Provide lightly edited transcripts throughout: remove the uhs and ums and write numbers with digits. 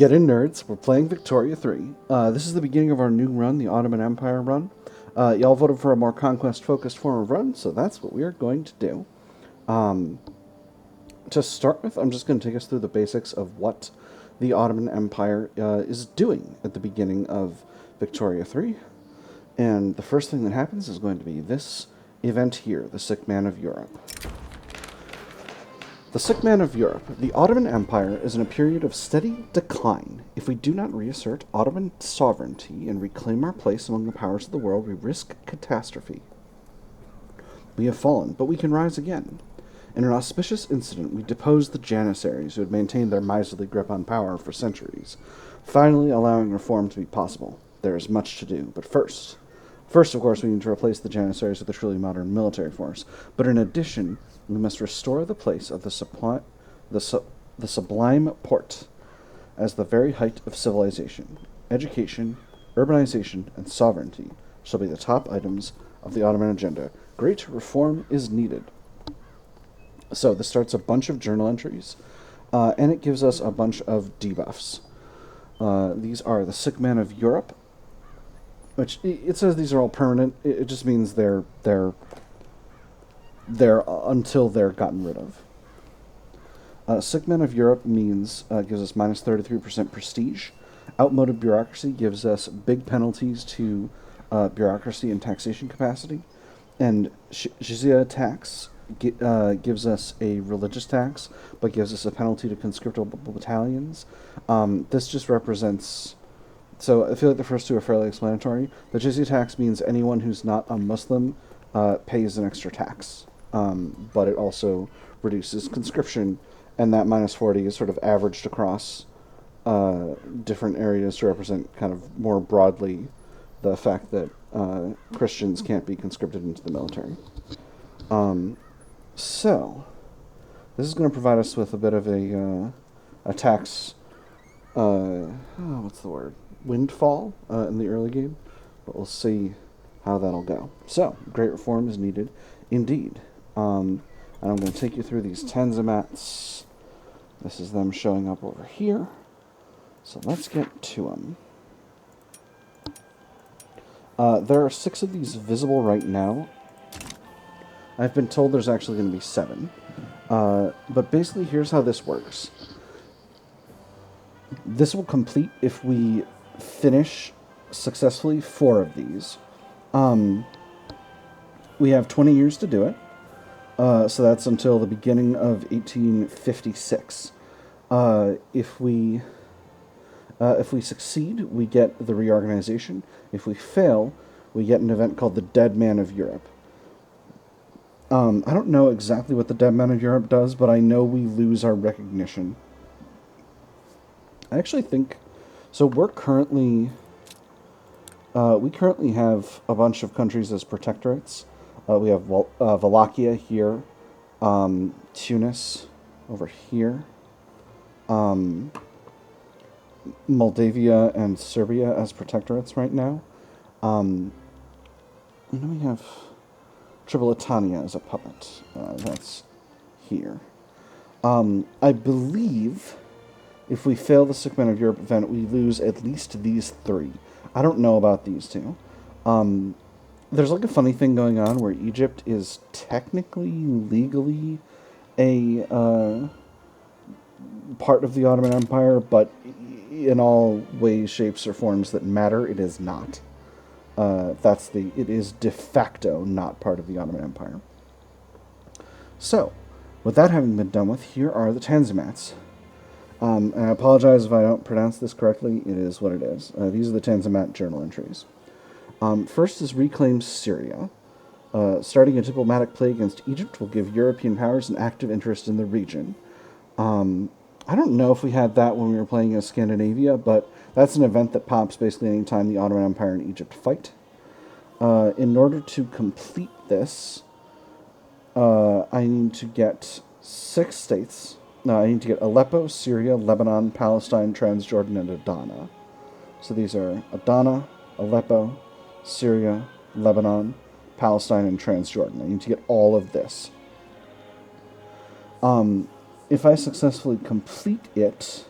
Get in, nerds. We're playing Victoria 3. This is the beginning of our new run, the Ottoman Empire run. Y'all voted for a more conquest-focused form of run, so that's what we are going to do. To start with, I'm just going to take us through the basics of what the Ottoman Empire is doing at the beginning of Victoria 3. And the first thing that happens is going to be this event here, the Sick Man of Europe. The Sick Man of Europe. The Ottoman Empire is in a period of steady decline. If we do not reassert Ottoman sovereignty and reclaim our place among the powers of the world, we risk catastrophe. We have fallen, but we can rise again. In an auspicious incident, we deposed the Janissaries who had maintained their miserly grip on power for centuries, finally allowing reform to be possible. There is much to do, but first, of course, we need to replace the Janissaries with a truly modern military force. But in addition, we must restore the place of the sublime Porte as the very height of civilization. Education, urbanization, and sovereignty shall be the top items of the Ottoman agenda. Great reform is needed. So this starts a bunch of journal entries, and it gives us a bunch of debuffs. These are the Sick Man of Europe, which it says these are all permanent. It just means they're until they're gotten rid of. Sick Man of Europe means gives us minus 33% prestige. Outmoded bureaucracy gives us big penalties to bureaucracy and taxation capacity, and jizya tax gives us a religious tax, but gives us a penalty to conscriptable battalions. This just represents. So I feel like the first two are fairly explanatory. The jizya tax means anyone who's not a Muslim pays an extra tax, but it also reduces conscription, and that minus 40 is sort of averaged across different areas to represent kind of more broadly the fact that Christians can't be conscripted into the military. So this is going to provide us with a bit of a tax, what's the word? Windfall in the early game, but we'll see how that'll go. So, great reform is needed, indeed. And I'm going to take you through these Tanzimats. This is them showing up over here. So let's get to them. There are 6 of these visible right now. I've been told there's actually going to be 7. But basically, here's how this works. This will complete if we finish successfully 4 of these. We have 20 years to do it. So that's until the beginning of 1856. If we succeed, we get the reorganization. If we fail, we get an event called the Dead Man of Europe. I don't know exactly what the Dead Man of Europe does, but I know we lose our recognition. I actually think... So we currently have a bunch of countries as protectorates. We have Wallachia here, Tunis over here, Moldavia and Serbia as protectorates right now. And then we have Tripolitania as a puppet. That's here. I believe if we fail the Sick Man of Europe event, we lose at least these 3. I don't know about these 2. There's like a funny thing going on where Egypt is technically, legally a part of the Ottoman Empire, but in all ways, shapes, or forms that matter, it is not. It is de facto not part of the Ottoman Empire. So, with that having been done with, here are the Tanzimats. And I apologize if I don't pronounce this correctly. It is what it is. These are the Tanzimat journal entries. First is reclaim Syria. Starting a diplomatic play against Egypt will give European powers an active interest in the region. I don't know if we had that when we were playing as Scandinavia, but that's an event that pops basically any time the Ottoman Empire and Egypt fight. In order to complete this, I need to get 6 states. No, I need to get Aleppo, Syria, Lebanon, Palestine, Transjordan, and Adana. So these are Adana, Aleppo, Syria, Lebanon, Palestine, and Transjordan. I need to get all of this. If I successfully complete it,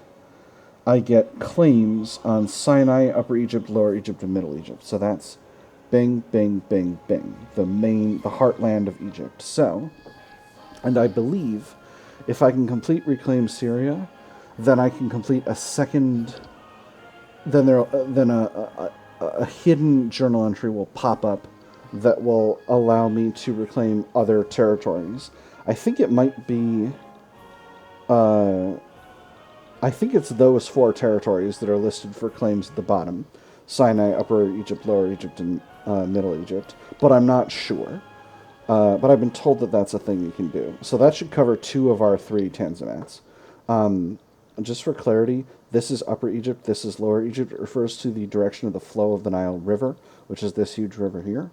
I get claims on Sinai, Upper Egypt, Lower Egypt, and Middle Egypt. So that's bing, bing, bing, bing, the heartland of Egypt. So, and I believe if I can complete Reclaim Syria, then I can complete a second. Then a hidden journal entry will pop up that will allow me to reclaim other territories. I think it might be. I think it's those 4 territories that are listed for claims at the bottom: Sinai, Upper Egypt, Lower Egypt, and Middle Egypt. But I'm not sure. But I've been told that that's a thing you can do. So that should cover 2 of our 3 Tanzimats. Just for clarity, this is Upper Egypt, this is Lower Egypt. It refers to the direction of the flow of the Nile River, which is this huge river here.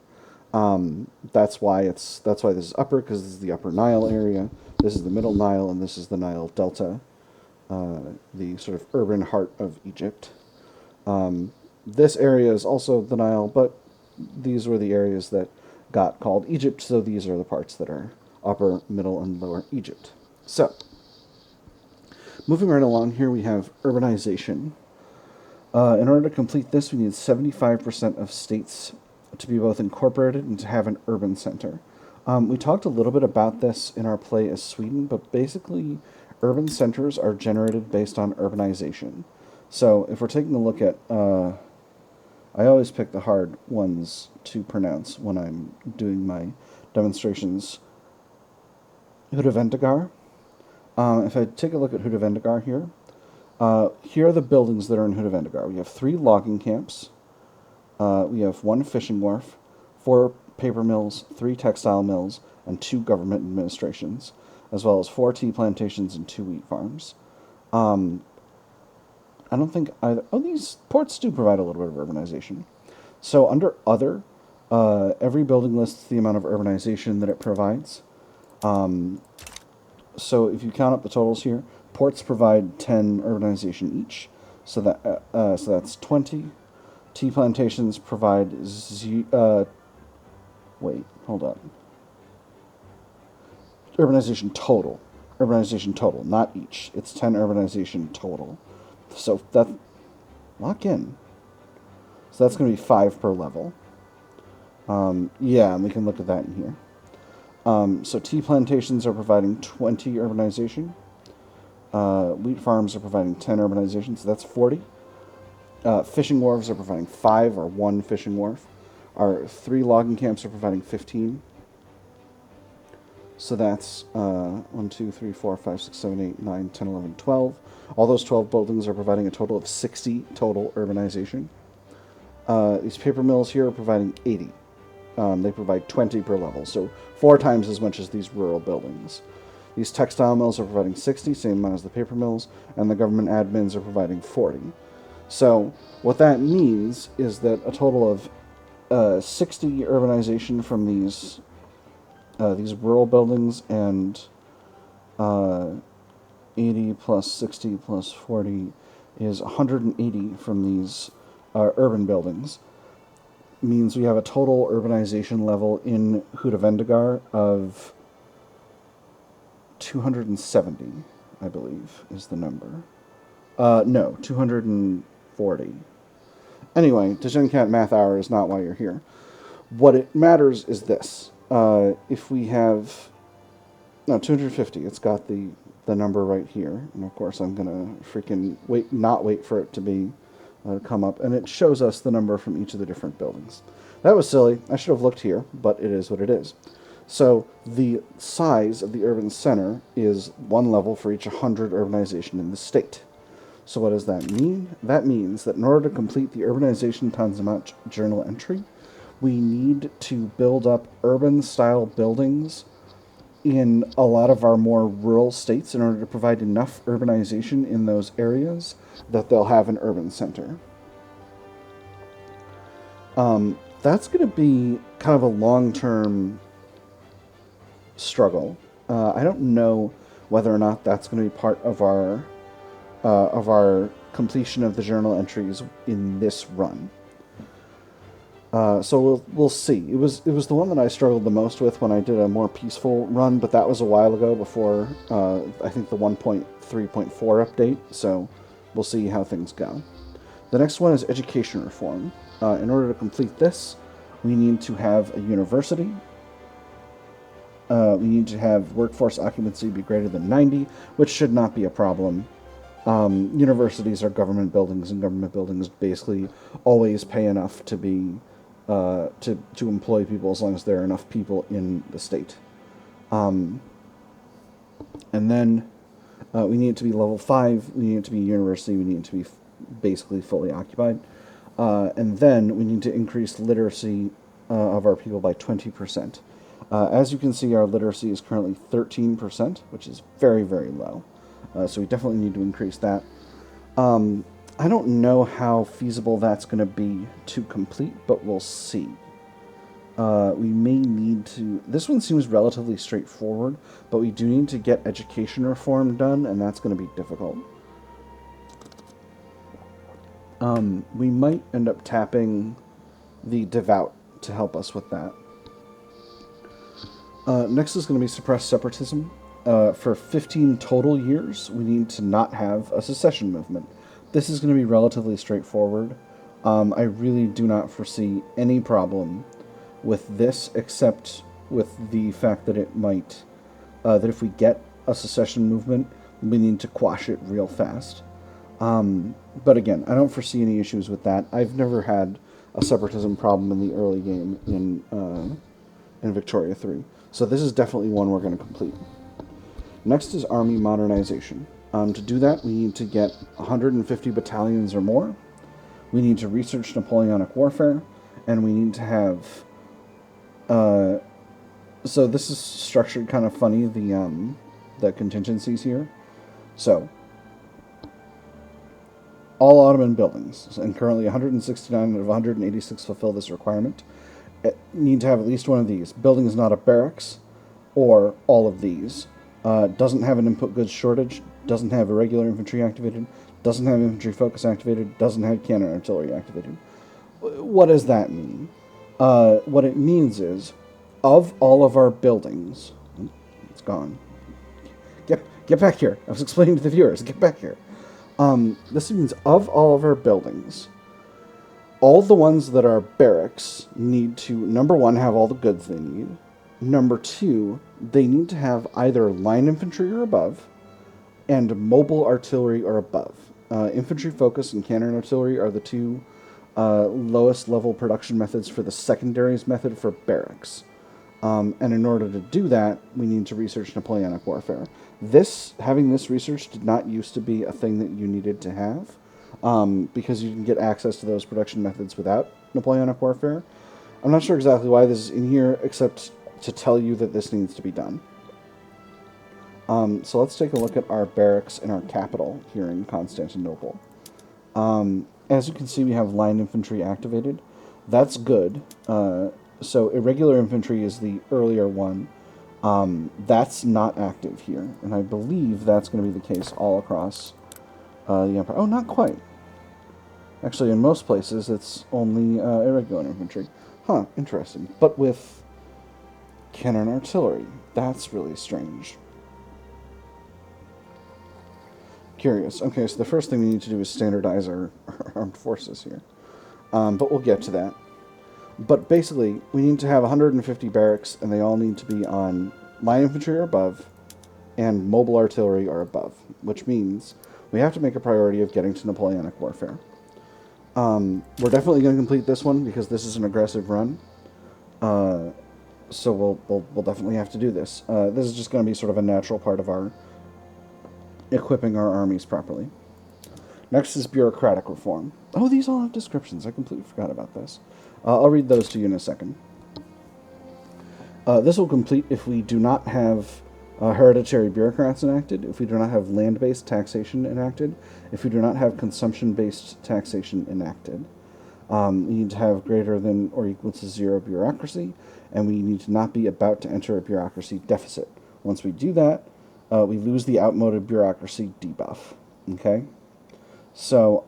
That's why this is upper, because this is the Upper Nile area. This is the Middle Nile, and this is the Nile Delta, the sort of urban heart of Egypt. This area is also the Nile, but these were the areas that got called Egypt, so these are the parts that are Upper, Middle, and Lower Egypt. So, moving right along here, we have urbanization. In order to complete this, we need 75% of states to be both incorporated and to have an urban center. We talked a little bit about this in our play as Sweden, but basically, urban centers are generated based on urbanization. So, if we're taking a look at, I always pick the hard ones to pronounce when I'm doing my demonstrations. Hudavendigar. If I take a look at Hudavendigar here, here are the buildings that are in Hudavendigar. We have 3 logging camps. We have 1 fishing wharf, 4 paper mills, 3 textile mills, and 2 government administrations, as well as 4 tea plantations and 2 wheat farms. I don't think either. Oh, these ports do provide a little bit of urbanization. So under other, every building lists the amount of urbanization that it provides. So if you count up the totals here, ports provide 10 urbanization each. So that's 20. Tea plantations provide wait, hold up. Urbanization total, not each. It's 10 urbanization total. So that, lock in. So that's going to be 5 per level. Yeah, and we can look at that in here. So tea plantations are providing 20 urbanization. Wheat farms are providing 10 urbanization, so that's 40. Fishing wharves are providing 5, or 1 fishing wharf. Our 3 logging camps are providing 15. So that's 1, 2, 3, 4, 5, 6, 7, 8, 9, 10, 11, 12. All those 12 buildings are providing a total of 60 total urbanization. These paper mills here are providing 80. They provide 20 per level, so 4 times as much as these rural buildings. These textile mills are providing 60, same amount as the paper mills, and the government admins are providing 40. So what that means is that a total of 60 urbanization from these rural buildings, and 80 plus 60 plus 40 is 180 from these urban buildings. Means we have a total urbanization level in Hudavendigar of 270, I believe, is the number. No, 240. Anyway, DegenCat Math Hour is not why you're here. What it matters is this. If we have... No, 250. It's got the number right here. And of course I'm going to freaking not wait for it to be come up. And it shows us the number from each of the different buildings. That was silly. I should have looked here, but it is what it is. So the size of the urban center is 1 level for each 100 urbanization in the state. So what does that mean? That means that in order to complete the urbanization Tanzimat journal entry, we need to build up urban-style buildings in a lot of our more rural states in order to provide enough urbanization in those areas that they'll have an urban center. That's going to be kind of a long-term struggle. I don't know whether or not that's going to be part of our completion of the journal entries in this run. So we'll see. It was the one that I struggled the most with when I did a more peaceful run, but that was a while ago before I think the 1.3.4 update. So we'll see how things go. The next one is education reform. In order to complete this, we need to have a university. We need to have workforce occupancy be greater than 90, which should not be a problem. Universities are government buildings, and government buildings basically always pay enough to be to employ people as long as there are enough people in the state. And then we need it to be level 5. We need it to be a university. We need it to be basically fully occupied. And then we need to increase literacy of our people by 20%. As you can see, our literacy is currently 13%, which is very, very low. So we definitely need to increase that. I don't know how feasible that's going to be to complete, but we'll see. We may need to... This one seems relatively straightforward, but we do need to get education reform done, and that's going to be difficult. We might end up tapping the devout to help us with that. Next is going to be suppress separatism. For 15 total years, we need to not have a secession movement. This is going to be relatively straightforward. I really do not foresee any problem with this, except with the fact that it might, that if we get a secession movement, we need to quash it real fast. But again, I don't foresee any issues with that. I've never had a separatism problem in the early game in Victoria 3. So this is definitely one we're going to complete. Next is army modernization. To do that, we need to get 150 battalions or more. We need to research Napoleonic warfare, and we need to have... so this is structured kind of funny, the contingencies here. So, all Ottoman buildings, and currently 169 out of 186 fulfill this requirement, need to have at least one of these. Building is not a barracks, or all of these. Doesn't have an input goods shortage, doesn't have irregular infantry activated, doesn't have infantry focus activated, doesn't have cannon artillery activated. What does that mean? What it means is, of all of our buildings... It's gone. Get back here. I was explaining to the viewers. Get back here. This means of all of our buildings, all the ones that are barracks need to, number one, have all the goods they need. Number two, they need to have either line infantry or above, and mobile artillery or above. Infantry focus and cannon artillery are the two lowest level production methods for the secondaries method for barracks. And in order to do that, we need to research Napoleonic warfare. Having this research did not used to be a thing that you needed to have, because you can get access to those production methods without Napoleonic warfare. I'm not sure exactly why this is in here, except to tell you that this needs to be done. So let's take a look at our barracks in our capital here in Constantinople. As you can see, we have line infantry activated. That's good. So irregular infantry is the earlier one. That's not active here, and I believe that's going to be the case all across the Empire. Oh, not quite. Actually, in most places, it's only irregular infantry. Huh, interesting. But with cannon artillery, that's really strange. Curious. Okay, so the first thing we need to do is standardize our armed forces here. But we'll get to that. But basically, we need to have 150 barracks, and they all need to be on line infantry or above, and mobile artillery or above, which means we have to make a priority of getting to Napoleonic warfare. We're definitely going to complete this one, because this is an aggressive run. So we'll definitely have to do this. This is just going to be sort of a natural part of our equipping our armies properly. Next is bureaucratic reform. Oh, these all have descriptions. I completely forgot about this. I'll read those to you in a second. This will complete if we do not have hereditary bureaucrats enacted, if we do not have land-based taxation enacted, if we do not have consumption-based taxation enacted. We need to have greater than or equal to 0 bureaucracy, and we need to not be about to enter a bureaucracy deficit. Once we do that, we lose the outmoded bureaucracy debuff. Okay? So,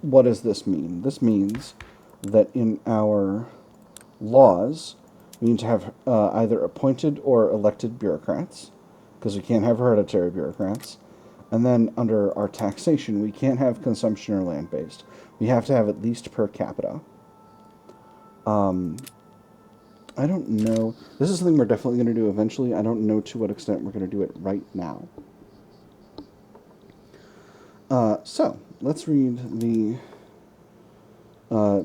what does this mean? This means that in our laws, we need to have either appointed or elected bureaucrats, because we can't have hereditary bureaucrats. And then under our taxation, we can't have consumption or land-based. We have to have at least per capita. I don't know. This is something we're definitely going to do eventually. I don't know to what extent we're going to do it right now. So let's read the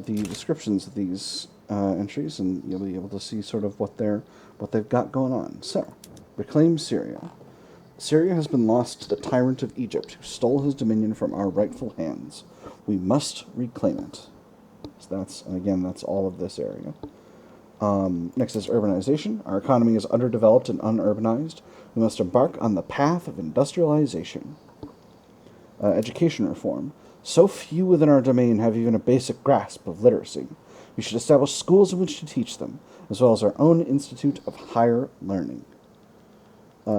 descriptions of these entries, and you'll be able to see sort of what they've got going on. So, reclaim Syria. Syria has been lost to the tyrant of Egypt, who stole his dominion from our rightful hands. We must reclaim it. So that's all of this area. Next is urbanization. Our economy is underdeveloped and unurbanized. We must embark on the path of industrialization. Education reform. So few within our domain have even a basic grasp of literacy. We should establish schools in which to teach them, as well as our own institute of higher learning.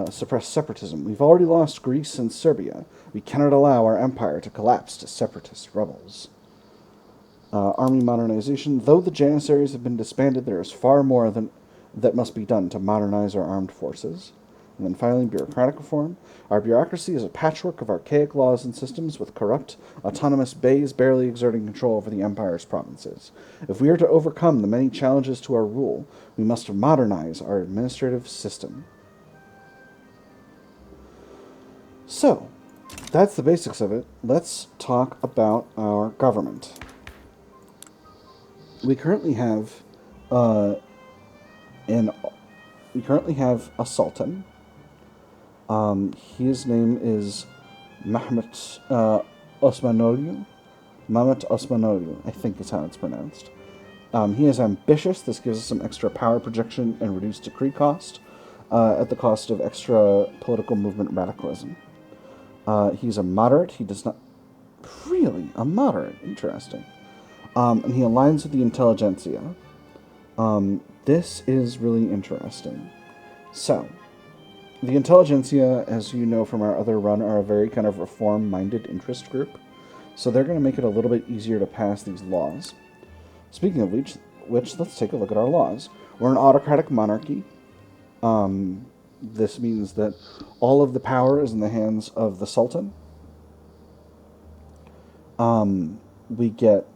Suppress separatism. We've already lost Greece and Serbia. We cannot allow our empire to collapse to separatist rebels. Army modernization. Though the Janissaries have been disbanded, there is far more that must be done to modernize our armed forces. And then finally, bureaucratic reform. Our bureaucracy is a patchwork of archaic laws and systems with corrupt, autonomous beys barely exerting control over the empire's provinces. If we are to overcome the many challenges to our rule, we must modernize our administrative system. So, that's the basics of it. Let's talk about our government. We currently have a sultan. His name is Mehmet Osmanoglu. Mehmet Osmanoglu, I think is how it's pronounced. He is ambitious. This gives us some extra power projection and reduced decree cost, at the cost of extra political movement radicalism. He's a moderate. He does not... Really? A moderate. Interesting. And he aligns with the intelligentsia. This is really interesting. So, the intelligentsia, as you know from our other run, are a very kind of reform-minded interest group. So they're going to make it a little bit easier to pass these laws. Speaking of which, let's take a look at our laws. We're an autocratic monarchy. This means that all of the power is in the hands of the Sultan. We get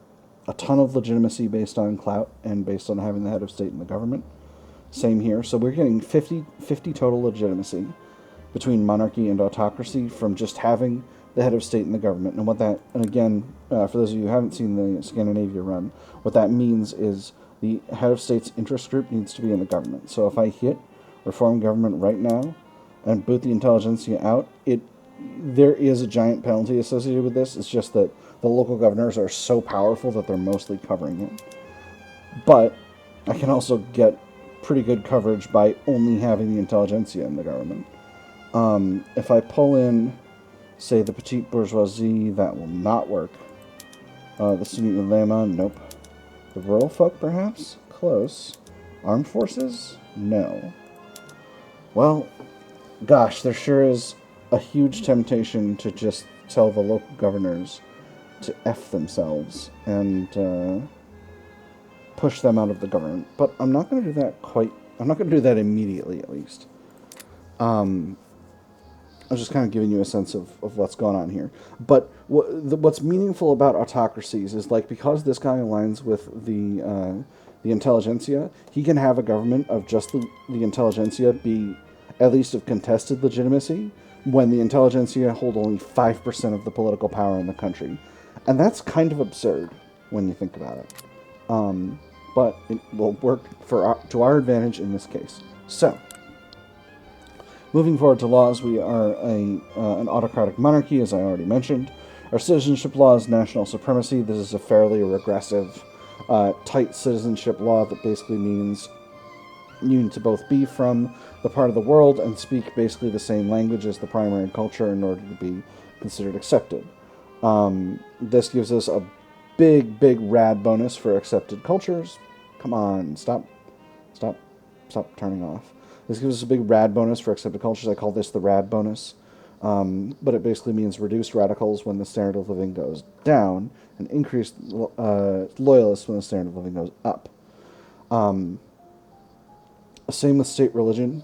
a ton of legitimacy based on clout and based on having the head of state in the government. Same here. So we're getting 50 total legitimacy between monarchy and autocracy from just having the head of state in the government. And what that, and again, for those of you who haven't seen the Scandinavia run, what that means is the head of state's interest group needs to be in the government. So if I hit reform government right now and boot the intelligentsia out, there is a giant penalty associated with this. It's just that the local governors are so powerful that they're mostly covering it. But I can also get pretty good coverage by only having the intelligentsia in the government. If I pull in, say, the petite bourgeoisie, that will not work. The student ulema, nope. The rural folk, perhaps? Close. Armed forces? No. Well, gosh, there sure is a huge temptation to just tell the local governors to F themselves and push them out of the government. But I'm not going to do that I'm not going to do that immediately, at least. I was just kind of giving you a sense of what's going on here. But what's meaningful about autocracies is, like, because this guy aligns with the intelligentsia, he can have a government of just the intelligentsia be at least of contested legitimacy, when the intelligentsia hold only 5% of the political power in the country. And that's kind of absurd when you think about it. But it will work to our advantage in this case. So, moving forward to laws, we are an autocratic monarchy, as I already mentioned. Our citizenship law is national supremacy. This is a fairly regressive, tight citizenship law that basically means you need to both be from the part of the world and speak basically the same language as the primary culture in order to be considered accepted. This gives us a big rad bonus for accepted cultures. Come on, stop turning off. This gives us a big rad bonus for accepted cultures. I call this the rad bonus. But it basically means reduced radicals when the standard of living goes down and increased loyalists when the standard of living goes up. Same with state religion.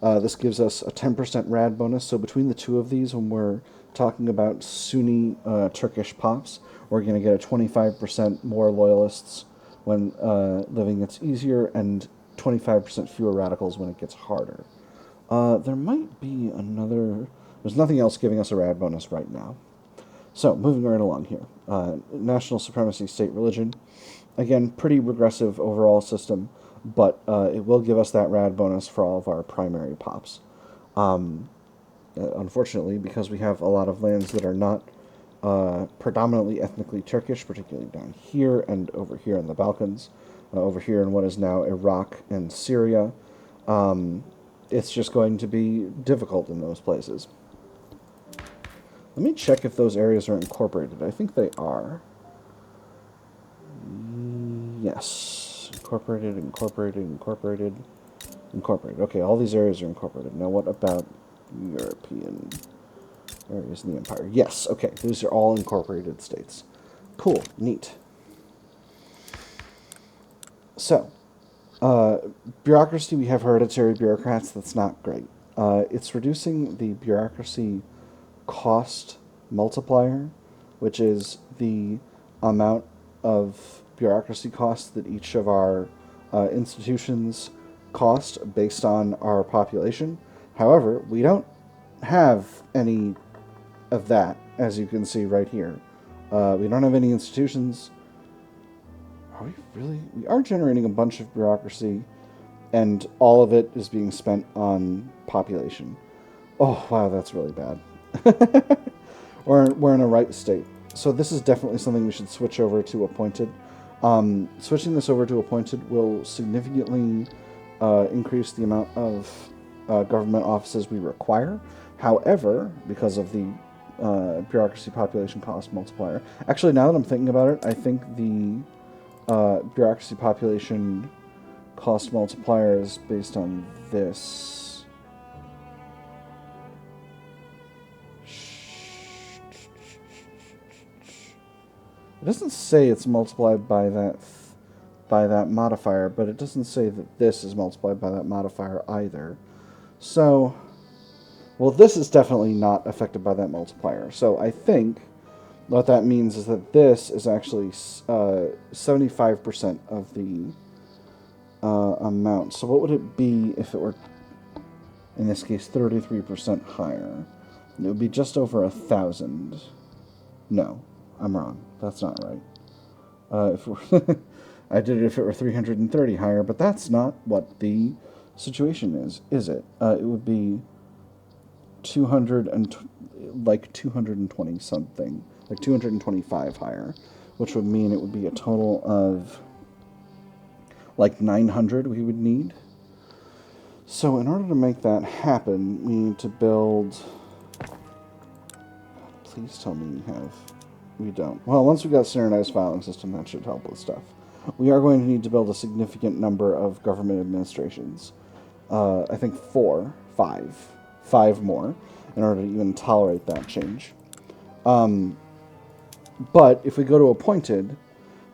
This gives us a 10% rad bonus. So between the two of these, when we're talking about Sunni Turkish pops. We're going to get a 25% more loyalists when living gets easier and 25% fewer radicals when it gets harder. There might be another... There's nothing else giving us a rad bonus right now. So, moving right along here. National supremacy, state religion. Again, pretty regressive overall system, but it will give us that rad bonus for all of our primary pops. Unfortunately, because we have a lot of lands that are not predominantly ethnically Turkish, particularly down here and over here in the Balkans, over here in what is now Iraq and Syria, it's just going to be difficult in those places. Let me check if those areas are incorporated. I think they are. Yes. Incorporated. Okay, all these areas are incorporated. Now what about European areas in the empire? Yes, okay. These are all incorporated states. Cool. Neat. So, bureaucracy, we have hereditary bureaucrats. That's not great. It's reducing the bureaucracy cost multiplier, which is the amount of bureaucracy costs that each of our institutions cost based on our population. However, we don't have any of that, as you can see right here. We don't have any institutions. Are we really? We are generating a bunch of bureaucracy, and all of it is being spent on population. Oh, wow, that's really bad. We're in a right state. So this is definitely something we should switch over to appointed. Switching this over to appointed will significantly increase the amount of government offices we require. However, because of the bureaucracy population cost multiplier, actually, now that I'm thinking about it, I think the bureaucracy population cost multiplier is based on this. It doesn't say it's multiplied by that modifier, but it doesn't say that this is multiplied by that modifier either. So, well, this is definitely not affected by that multiplier. So I think what that means is that this is actually 75% of the amount. So what would it be if it were, in this case, 33% higher? It would be just over 1,000. No, I'm wrong. That's not right. If I did it if it were 330 higher, but that's not what the situation is it? It would be 220 something, like 225 higher, which would mean it would be a total of like 900 we would need. So in order to make that happen, we need to build... Please tell me we have... We don't. Well, once we've got a standardized filing system, that should help with stuff. We are going to need to build a significant number of government administrations. I think 5 more, in order to even tolerate that change. But if we go to appointed,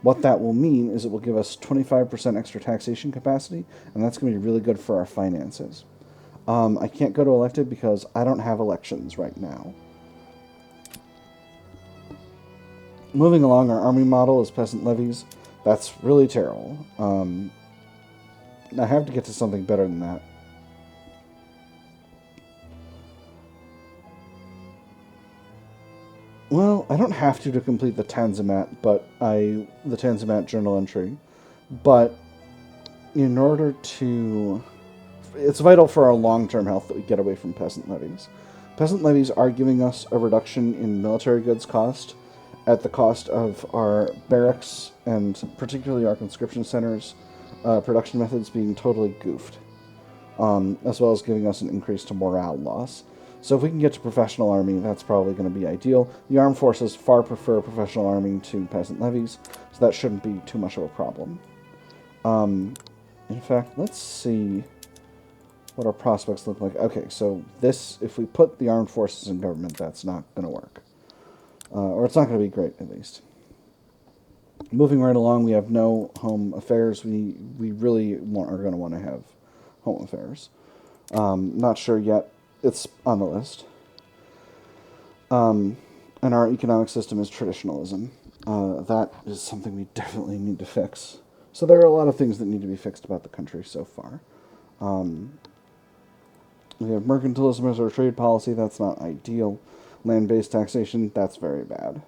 what that will mean is it will give us 25% extra taxation capacity, and that's going to be really good for our finances. I can't go to elected because I don't have elections right now. Moving along, our army model is peasant levies. That's really terrible. I have to get to something better than that. Well, I don't have to complete the Tanzimat, the Tanzimat journal entry. But in order to... It's vital for our long-term health that we get away from peasant levies. Peasant levies are giving us a reduction in military goods cost at the cost of our barracks and particularly our conscription centers' production methods being totally goofed, as well as giving us an increase to morale loss. So if we can get to professional army, that's probably going to be ideal. The armed forces far prefer professional army to peasant levies, so that shouldn't be too much of a problem. In fact, let's see what our prospects look like. Okay, so this, if we put the armed forces in government, that's not going to work. Or it's not going to be great, at least. Moving right along, we have no home affairs. We really are going to want to have home affairs. Not sure yet. It's on the list. And our economic system is traditionalism. That is something we definitely need to fix. So there are a lot of things that need to be fixed about the country so far. We have mercantilism as our trade policy. That's not ideal. Land-based taxation. That's very bad.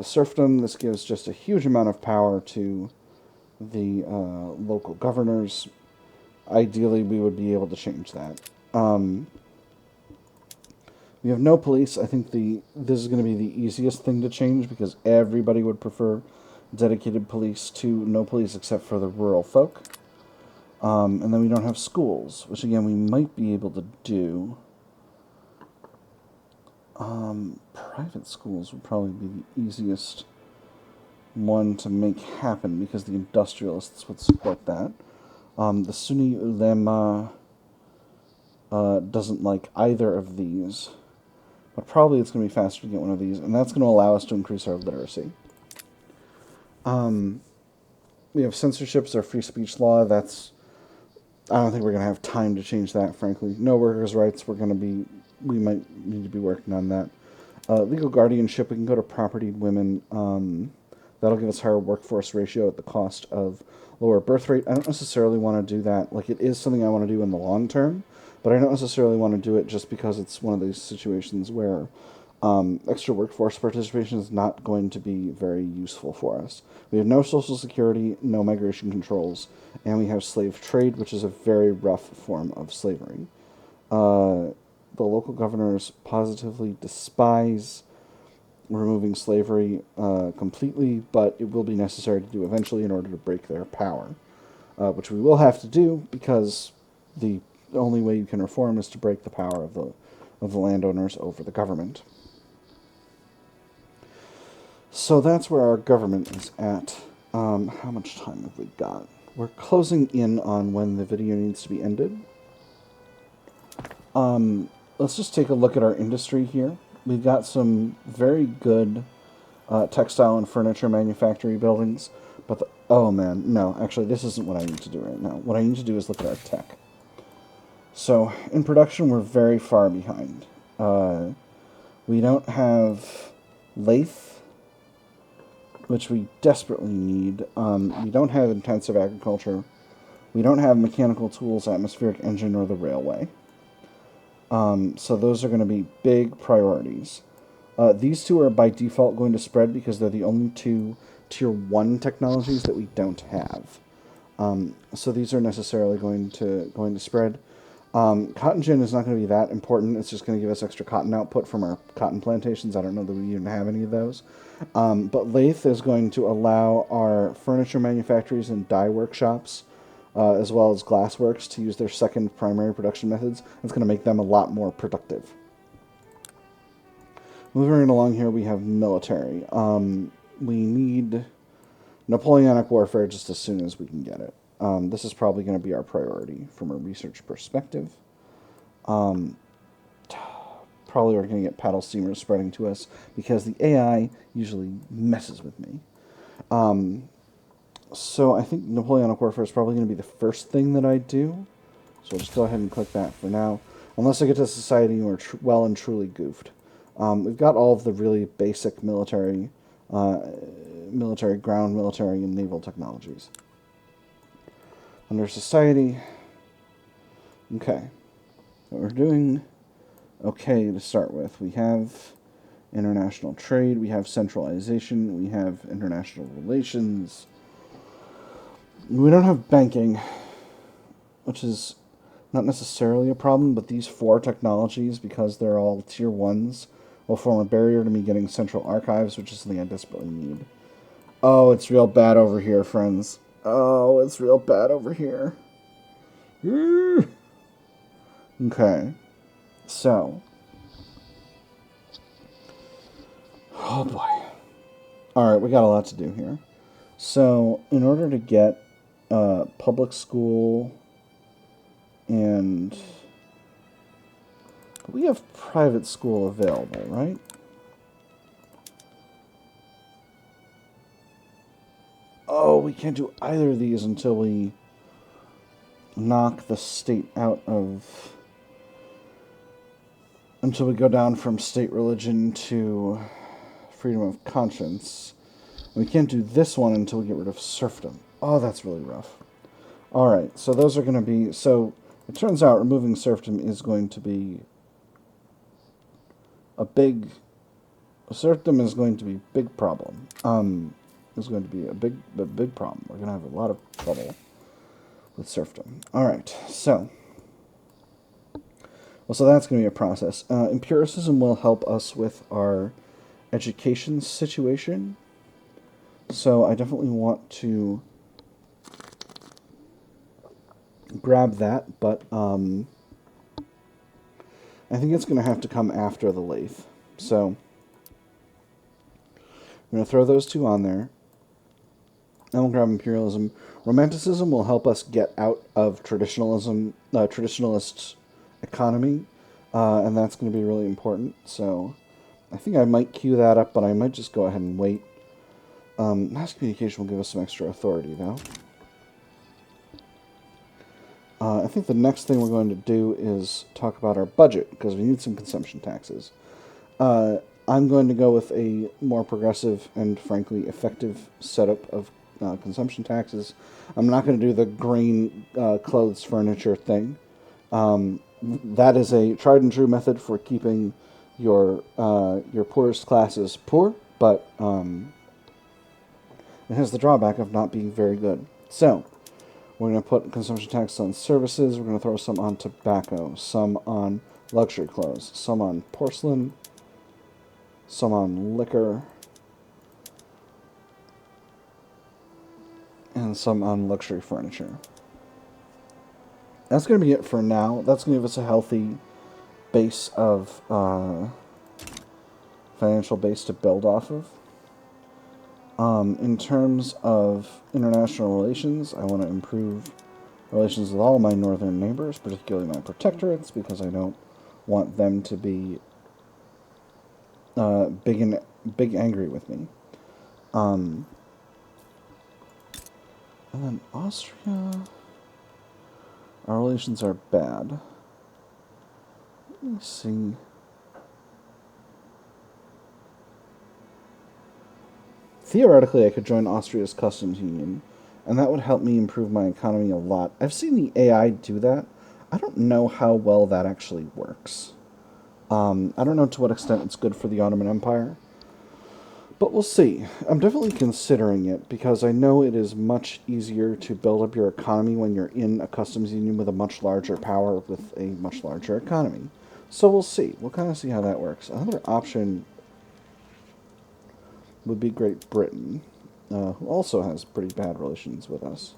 Serfdom. This gives just a huge amount of power to the local governors. Ideally, we would be able to change that. We have no police. I think this is going to be the easiest thing to change because everybody would prefer dedicated police to no police except for the rural folk. And then we don't have schools, which again we might be able to do. Private schools would probably be the easiest one to make happen because the industrialists would support that. The Sunni ulema doesn't like either of these. But probably it's going to be faster to get one of these, and that's going to allow us to increase our literacy. We have censorships, our free speech law. I don't think we're going to have time to change that, frankly. No workers' rights. We might need to be working on that. Legal guardianship. We can go to propertied women. That'll give us higher workforce ratio at the cost of lower birth rate. I don't necessarily want to do that. Like, it is something I want to do in the long term. But I don't necessarily want to do it just because it's one of these situations where extra workforce participation is not going to be very useful for us. We have no social security, no migration controls, and we have slave trade, which is a very rough form of slavery. The local governors positively despise removing slavery completely, but it will be necessary to do eventually in order to break their power, which we will have to do because the only way you can reform is to break the power of the landowners over the government. So that's where our government is at. How much time have we got? We're closing in on when the video needs to be ended. Let's just take a look at our industry here. We've got some very good textile and furniture manufacturing buildings, but oh man, no, actually this isn't what I need to do right now. What I need to do is look at our tech. So, in production, we're very far behind. We don't have lathe, which we desperately need. We don't have intensive agriculture. We don't have mechanical tools, atmospheric engine, or the railway. So those are going to be big priorities. These two are by default going to spread because they're the only two tier 1 technologies that we don't have. So these are necessarily going to spread. Cotton gin is not going to be that important. It's just going to give us extra cotton output from our cotton plantations. I don't know that we even have any of those. But lathe is going to allow our furniture manufacturers and dye workshops, as well as glassworks, to use their second primary production methods. It's going to make them a lot more productive. Moving along here, we have military. We need Napoleonic warfare just as soon as we can get it. This is probably going to be our priority from a research perspective. Probably we're going to get paddle steamers spreading to us because the AI usually messes with me. So I think Napoleonic warfare is probably going to be the first thing that I do. So I'll just go ahead and click that for now. Unless I get to society and we're well and truly goofed. We've got all of the really basic military, ground military, and naval technologies. Under society, okay, what we're doing, okay to start with. We have international trade, we have centralization, we have international relations. We don't have banking, which is not necessarily a problem, but these 4 technologies, because they're all tier 1s, will form a barrier to me getting central archives, which is something I desperately need. Oh, it's real bad over here, friends. Oh, it's real bad over here. Okay. So. Oh, boy. Alright, we got a lot to do here. So, in order to get public school and... We have private school available, right? Oh, we can't do either of these until we knock the state out of until we go down from state religion to freedom of conscience. We can't do this one until we get rid of serfdom. Oh, that's really rough. Alright, so those are going to be... So, it turns out removing serfdom is going to be a big... Serfdom is going to be a big problem. Is going to be a big problem. We're going to have a lot of trouble with serfdom. Alright, so... Well, so that's going to be a process. Empiricism will help us with our education situation. So I definitely want to grab that, but I think it's going to have to come after the lathe. So I'm going to throw those two on there. Then we'll grab imperialism. Romanticism will help us get out of traditionalism, traditionalist economy, and that's going to be really important. So I think I might queue that up, but I might just go ahead and wait. Mass communication will give us some extra authority, though. I think the next thing we're going to do is talk about our budget, because we need some consumption taxes. I'm going to go with a more progressive and, frankly, effective setup of consumption taxes. I'm not going to do the grain, clothes, furniture thing. That is a tried and true method for keeping your poorest classes poor, but it has the drawback of not being very good. So, we're going to put consumption tax on services, we're going to throw some on tobacco, some on luxury clothes, some on porcelain, some on liquor, and some on luxury furniture. That's going to be it for now. That's going to give us a healthy base of financial base to build off of. In terms of international relations, I want to improve relations with all my northern neighbors, particularly my protectorates, because I don't want them to be big angry with me. And then Austria, our relations are bad. Let me see. Theoretically, I could join Austria's customs union, and that would help me improve my economy a lot. I've seen the AI do that. I don't know how well that actually works. I don't know to what extent it's good for the Ottoman Empire, but we'll see. I'm definitely considering it, because I know it is much easier to build up your economy when you're in a customs union with a much larger power with a much larger economy. So we'll see. We'll kind of see how that works. Another option would be Great Britain, who also has pretty bad relations with us.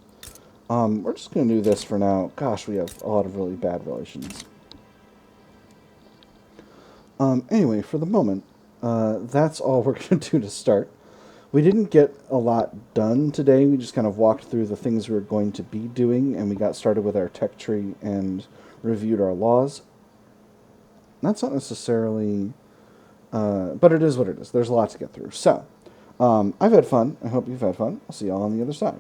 We're just going to do this for now. Gosh, we have a lot of really bad relations. Anyway, for the moment, that's all we're going to do to start. We didn't get a lot done today. We just kind of walked through the things we were going to be doing, and we got started with our tech tree and reviewed our laws. That's not necessarily... but it is what it is. There's a lot to get through. So, I've had fun. I hope you've had fun. I'll see y'all on the other side.